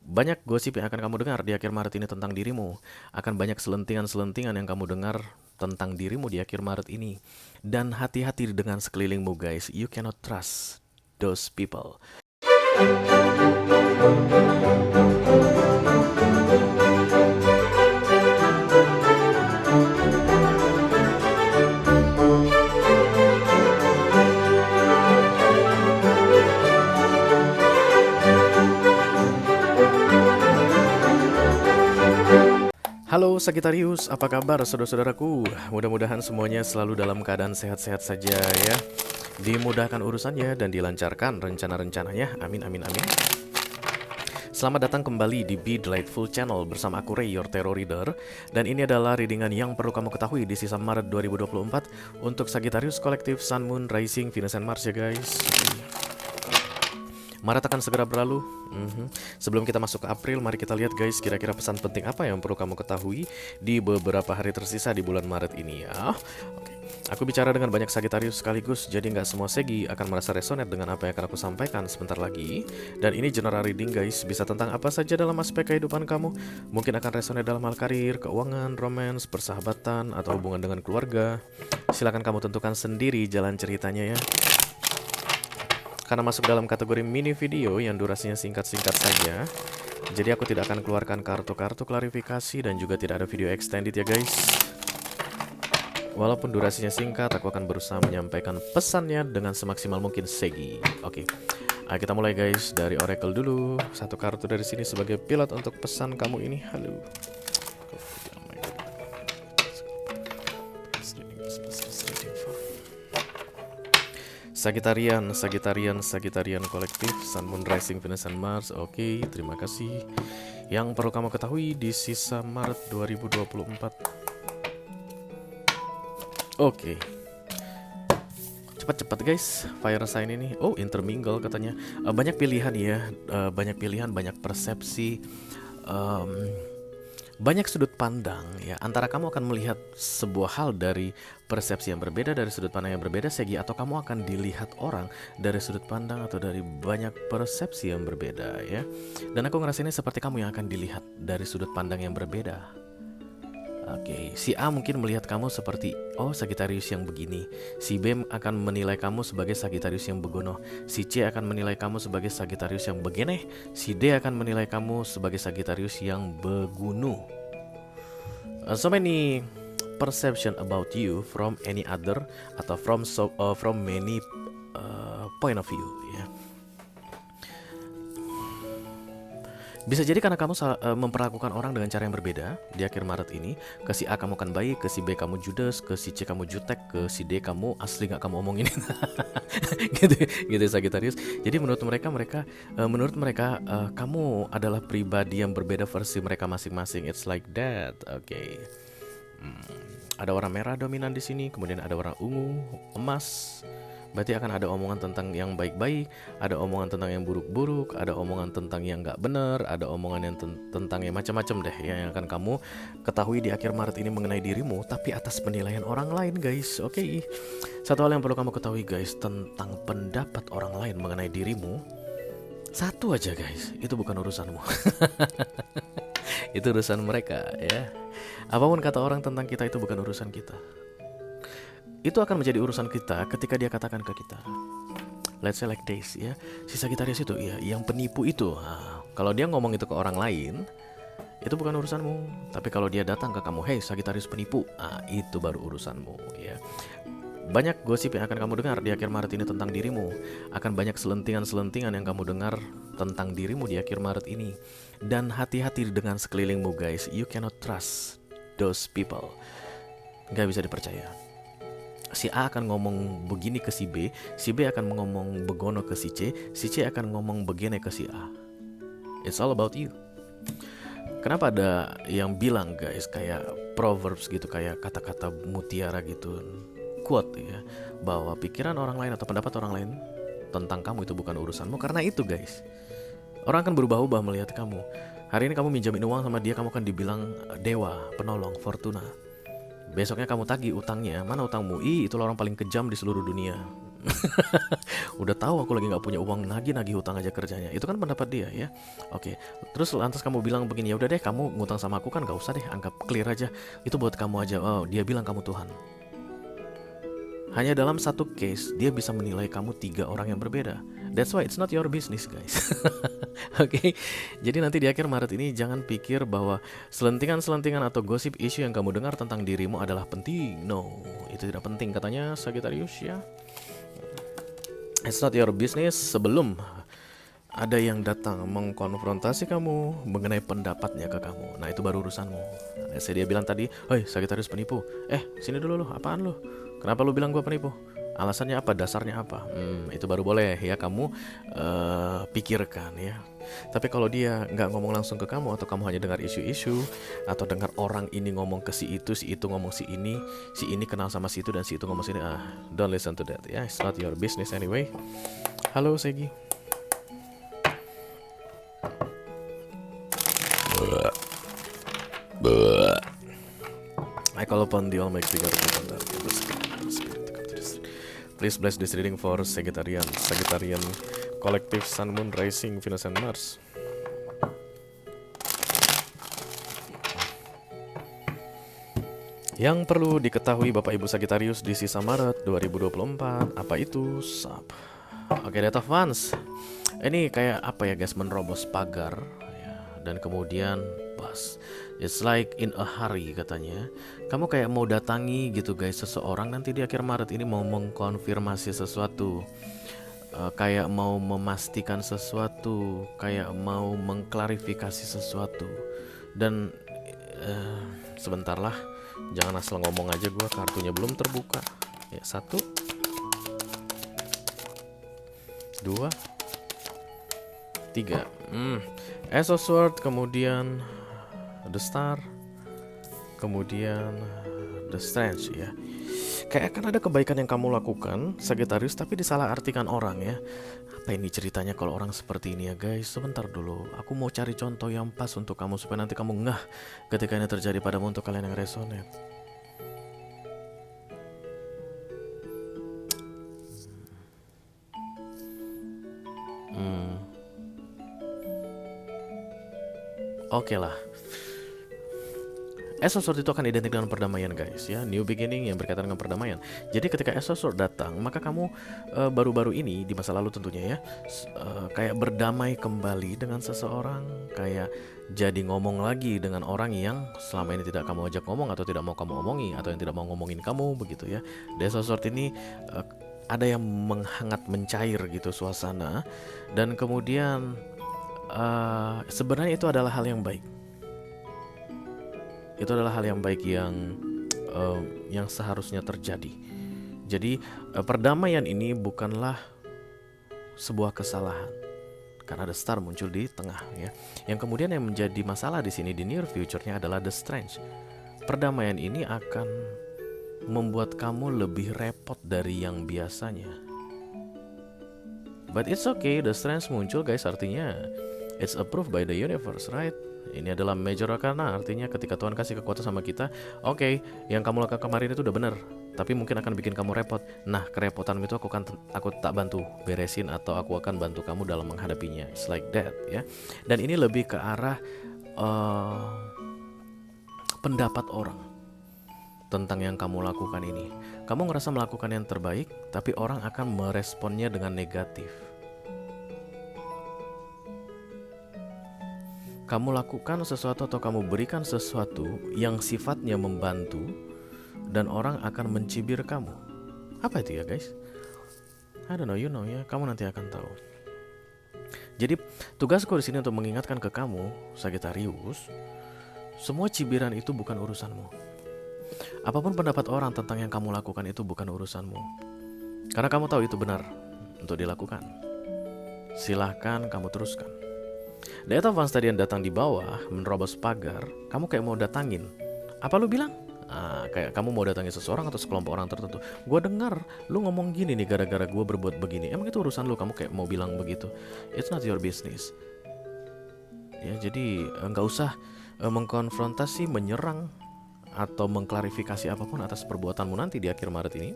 Banyak gosip yang akan kamu dengar di akhir Maret ini tentang dirimu. Akan banyak selentingan-selentingan yang kamu dengar tentang dirimu di akhir Maret ini. Dan hati-hati dengan sekelilingmu guys. You cannot trust those people. Halo Sagitarius, apa kabar saudara-saudaraku? Mudah-mudahan semuanya selalu dalam keadaan sehat-sehat saja ya. Dimudahkan urusannya dan dilancarkan rencana-rencananya. Amin, amin, amin. Selamat datang kembali di Be Delightful Channel bersama aku Ray, your tarot reader. Dan ini adalah readingan yang perlu kamu ketahui di sisa Maret 2024 untuk Sagittarius Kolektif, Sun, Moon, Rising, Venus, and Mars ya guys. Maret akan segera berlalu. Sebelum kita masuk ke April, mari kita lihat guys, kira-kira pesan penting apa yang perlu kamu ketahui di beberapa hari tersisa di bulan Maret ini ya. Oke. Aku bicara dengan banyak Sagitarius sekaligus, jadi nggak semua Segi akan merasa resonate dengan apa yang akan aku sampaikan sebentar lagi. Dan ini general reading guys, bisa tentang apa saja dalam aspek kehidupan kamu. Mungkin akan resonate dalam hal karir, keuangan, romance, persahabatan, atau hubungan dengan keluarga. Silahkan kamu tentukan sendiri jalan ceritanya ya. Karena masuk dalam kategori mini video yang durasinya singkat-singkat saja, jadi aku tidak akan keluarkan kartu-kartu klarifikasi dan juga tidak ada video extended ya guys. Walaupun durasinya singkat, aku akan berusaha menyampaikan pesannya dengan semaksimal mungkin Segi. Oke, ayo kita mulai guys dari Oracle dulu. Satu kartu dari sini sebagai pilot untuk pesan kamu ini. Halo. Sagitarian kolektif, Sun, Moon, Rising, Venus, and Mars. Oke, terima kasih. Yang perlu kamu ketahui di sisa Maret 2024. Oke. Cepat-cepat guys, fire sign ini. Oh, intermingle katanya. Banyak pilihan ya, banyak pilihan, banyak persepsi. Banyak sudut pandang ya. Antara kamu akan melihat sebuah hal dari persepsi yang berbeda, dari sudut pandang yang berbeda Segi, atau kamu akan dilihat orang dari sudut pandang atau dari banyak persepsi yang berbeda ya. Dan aku ngerasainnya seperti kamu yang akan dilihat dari sudut pandang yang berbeda. Oke, si A mungkin melihat kamu seperti, oh Sagittarius yang begini. Si B akan menilai kamu sebagai Sagittarius yang begono. Si C akan menilai kamu sebagai Sagittarius yang begene. Si D akan menilai kamu sebagai Sagittarius yang begunu. So many perception about you from any other atau from many point of view ya. Bisa jadi karena kamu memperlakukan orang dengan cara yang berbeda di akhir Maret ini. Ke si A kamu kan baik, ke si B kamu judes, ke si C kamu jutek, ke si D kamu asli nggak kamu omongin. gitu Sagittarius. Jadi menurut mereka kamu adalah pribadi yang berbeda versi mereka masing-masing. It's like that. Oke. Ada warna merah dominan di sini, kemudian ada warna ungu, emas. Berarti akan ada omongan tentang yang baik-baik, ada omongan tentang yang buruk-buruk, ada omongan tentang yang nggak benar, ada omongan yang tentang yang macam-macam deh yang akan kamu ketahui di akhir Maret ini mengenai dirimu, tapi atas penilaian orang lain guys. Oke. Satu hal yang perlu kamu ketahui guys tentang pendapat orang lain mengenai dirimu, satu aja guys, itu bukan urusanmu. Itu urusan mereka ya. Apapun kata orang tentang kita itu bukan urusan kita. Itu akan menjadi urusan kita ketika dia katakan ke kita. Let's say like this ya. Si Sagittarius itu ya, yang penipu itu. Kalau dia ngomong itu ke orang lain, itu bukan urusanmu. Tapi kalau dia datang ke kamu, hey Sagittarius penipu, itu baru urusanmu ya. Banyak gosip yang akan kamu dengar di akhir Maret ini tentang dirimu. Akan banyak selentingan-selentingan yang kamu dengar tentang dirimu di akhir Maret ini. Dan hati-hati dengan sekelilingmu guys. You cannot trust those people. Gak bisa dipercaya. Si A akan ngomong begini ke si B akan ngomong begono ke si C akan ngomong begini ke si A. It's all about you. Kenapa ada yang bilang guys, kayak proverbs gitu, kayak kata-kata mutiara gitu, quote ya, bahwa pikiran orang lain atau pendapat orang lain tentang kamu itu bukan urusanmu. Karena itu guys, orang akan berubah-ubah melihat kamu. Hari ini kamu minjamin uang sama dia, kamu akan dibilang dewa, penolong, fortuna. Besoknya kamu tagih utangnya, mana utangmu? Itulah orang paling kejam di seluruh dunia. Udah tahu aku lagi nggak punya uang, nagih hutang aja kerjanya. Itu kan pendapat dia ya. Oke, terus lantas kamu bilang begini, ya udah deh kamu ngutang sama aku kan gak usah deh, anggap clear aja. Itu buat kamu aja. Oh, dia bilang kamu Tuhan. Hanya dalam satu case dia bisa menilai kamu 3 orang yang berbeda. That's why it's not your business, guys. Oke, jadi nanti di akhir Maret ini jangan pikir bahwa selentingan-selentingan atau gosip isu yang kamu dengar tentang dirimu adalah penting. No, itu tidak penting katanya Sagittarius ya. It's not your business sebelum ada yang datang mengkonfrontasi kamu mengenai pendapatnya ke kamu. Nah, itu baru urusanmu. Nah, dia bilang tadi, "Hei, Sagittarius penipu." Sini dulu lo, apaan lo? Kenapa lo bilang gue penipu? Alasannya apa? Dasarnya apa? Itu baru boleh ya kamu pikirkan ya. Tapi kalau dia nggak ngomong langsung ke kamu, atau kamu hanya dengar isu-isu, atau dengar orang ini ngomong ke si itu ngomong si ini kenal sama si itu dan si itu ngomong sini, don't listen to that ya. It's not your business anyway. Halo Segi. I call upon the Almighty God of the Spirit to come to this. Please bless this reading for Sagittarian Collective, Sun, Moon, Rising, Venus, and Mars. Yang perlu diketahui Bapak Ibu Sagittarius di sisa Maret 2024, apa itu SAP? Oke, Date of Wands. Ini kayak apa ya guys, menerobos pagar ya, dan kemudian pas it's like in a hurry katanya. Kamu kayak mau datangi gitu guys seseorang nanti di akhir Maret ini, mau mengkonfirmasi sesuatu, kayak mau memastikan sesuatu, kayak mau mengklarifikasi sesuatu. Dan sebentar lah, jangan asal ngomong aja, gue kartunya belum terbuka ya. 1 2 3 Ace of Swords, kemudian The Star, kemudian The Strange ya. Kayak akan ada kebaikan yang kamu lakukan Sagittarius, tapi disalahartikan orang ya. Apa ini ceritanya kalau orang seperti ini ya guys? Sebentar dulu, aku mau cari contoh yang pas untuk kamu supaya nanti kamu ngeh ketika ini terjadi padamu, untuk kalian yang resonate. Oke lah. Ace of Swords itu akan identik dengan perdamaian guys ya, new beginning yang berkaitan dengan perdamaian. Jadi ketika Ace of Swords datang, maka kamu baru-baru ini di masa lalu tentunya ya, kayak berdamai kembali dengan seseorang, kayak jadi ngomong lagi dengan orang yang selama ini tidak kamu ajak ngomong, atau tidak mau kamu omongi, atau yang tidak mau ngomongin kamu begitu ya. Ace of Swords ini ada yang menghangat, mencair gitu suasana, dan kemudian sebenarnya itu adalah hal yang baik. Itu adalah hal yang baik yang seharusnya terjadi. Jadi perdamaian ini bukanlah sebuah kesalahan, karena The Star muncul di tengah ya. Yang kemudian yang menjadi masalah di sini di near future-nya adalah The Strange. Perdamaian ini akan membuat kamu lebih repot dari yang biasanya. But it's okay, The Strange muncul guys, artinya it's approved by the universe, right? Ini adalah major arcana, artinya ketika Tuhan kasih kekuatan sama kita, oke, yang kamu lakukan kemarin itu udah bener, tapi mungkin akan bikin kamu repot. Nah, kerepotan itu aku tak bantu beresin, atau aku akan bantu kamu dalam menghadapinya. It's like that ya. Dan ini lebih ke arah pendapat orang tentang yang kamu lakukan ini. Kamu ngerasa melakukan yang terbaik, tapi orang akan meresponnya dengan negatif. Kamu lakukan sesuatu atau kamu berikan sesuatu yang sifatnya membantu, dan orang akan mencibir kamu. Apa itu ya guys? I don't know, you know ya. Kamu nanti akan tahu. Jadi tugasku di sini untuk mengingatkan ke kamu Sagittarius, semua cibiran itu bukan urusanmu. Apapun pendapat orang tentang yang kamu lakukan itu bukan urusanmu, karena kamu tahu itu benar untuk dilakukan. Silahkan kamu teruskan. Data Vans tadi yang datang di bawah menerobos pagar, kamu kayak mau datangin. Apa lu bilang? Kayak kamu mau datangin seseorang atau sekelompok orang tertentu. Gue dengar lu ngomong gini nih gara-gara gue berbuat begini. Emang itu urusan lu? Kamu kayak mau bilang begitu. It's not your business. Ya, jadi nggak usah mengkonfrontasi, menyerang, atau mengklarifikasi apapun atas perbuatanmu nanti di akhir Maret ini.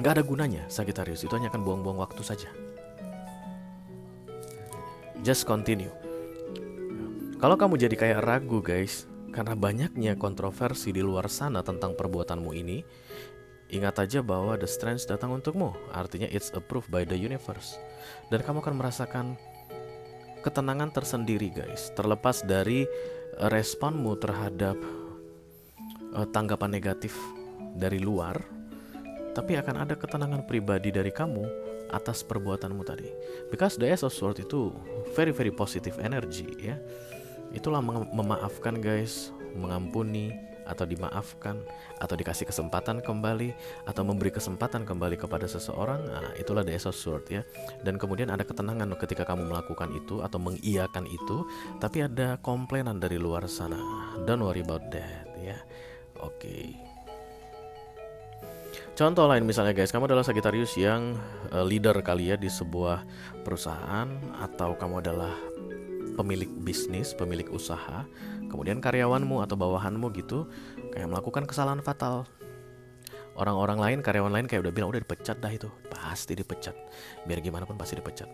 Nggak ada gunanya Sagittarius, itu hanya akan buang-buang waktu saja. Just continue. Kalau kamu jadi kayak ragu guys, karena banyaknya kontroversi di luar sana tentang perbuatanmu ini, ingat aja bahwa the strength datang untukmu. Artinya it's approved by the universe. Dan kamu akan merasakan ketenangan tersendiri guys. Terlepas dari responmu terhadap tanggapan negatif dari luar, tapi akan ada ketenangan pribadi dari kamu atas perbuatanmu tadi. Because the Ace of Swords itu very very positive energy ya. Itulah memaafkan guys, mengampuni, atau dimaafkan, atau dikasih kesempatan kembali, atau memberi kesempatan kembali kepada seseorang. Nah, itulah the Ace of Swords ya. Dan kemudian ada ketenangan ketika kamu melakukan itu atau mengiyakan itu, tapi ada komplainan dari luar sana. Don't worry about that ya. Oke. Contoh lain misalnya guys, kamu adalah Sagittarius yang leader kali ya di sebuah perusahaan, atau kamu adalah pemilik bisnis, pemilik usaha, kemudian karyawanmu atau bawahanmu gitu kayak melakukan kesalahan fatal. Orang-orang lain, karyawan lain kayak udah bilang udah dipecat dah, itu pasti dipecat, biar gimana pun pasti dipecat.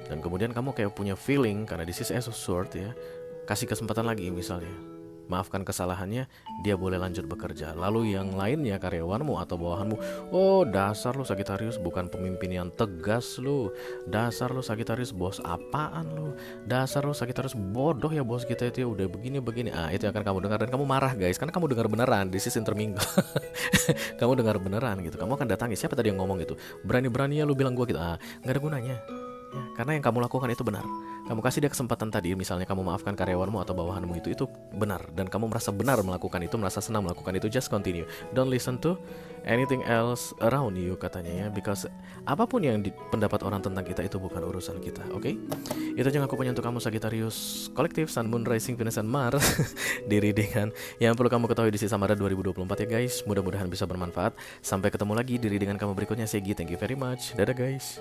Dan kemudian kamu kayak punya feeling, karena this is Ace of Swords ya, kasih kesempatan lagi misalnya, maafkan kesalahannya, dia boleh lanjut bekerja. Lalu yang lainnya, karyawanmu atau bawahanmu, oh dasar lu Sagittarius bukan pemimpin yang tegas lu, dasar lu Sagittarius bos apaan lu, dasar lu Sagittarius bodoh ya bos kita itu ya, udah begini-begini. Itu yang akan kamu dengar dan kamu marah guys, karena kamu dengar beneran, this is interminggu. Kamu dengar beneran gitu, kamu akan datangi, siapa tadi yang ngomong gitu, berani-beraninya lu bilang gua gitu, nggak ada gunanya ya, karena yang kamu lakukan itu benar. Kamu kasih dia kesempatan tadi, misalnya kamu maafkan karyawanmu atau bawahanmu, itu benar, dan kamu merasa benar melakukan itu, merasa senang melakukan itu. Just continue, don't listen to anything else around you katanya ya, because apapun yang pendapat orang tentang kita itu bukan urusan kita. Oke? Itu yang aku punya untuk kamu Sagittarius kolektif Sun, Moon, Rising, Venus, dan Mars di readingan yang perlu kamu ketahui di sisa Maret 2024 ya guys. Mudah-mudahan bisa bermanfaat. Sampai ketemu lagi di readingan kamu berikutnya. Segi, thank you very much. Dadah guys.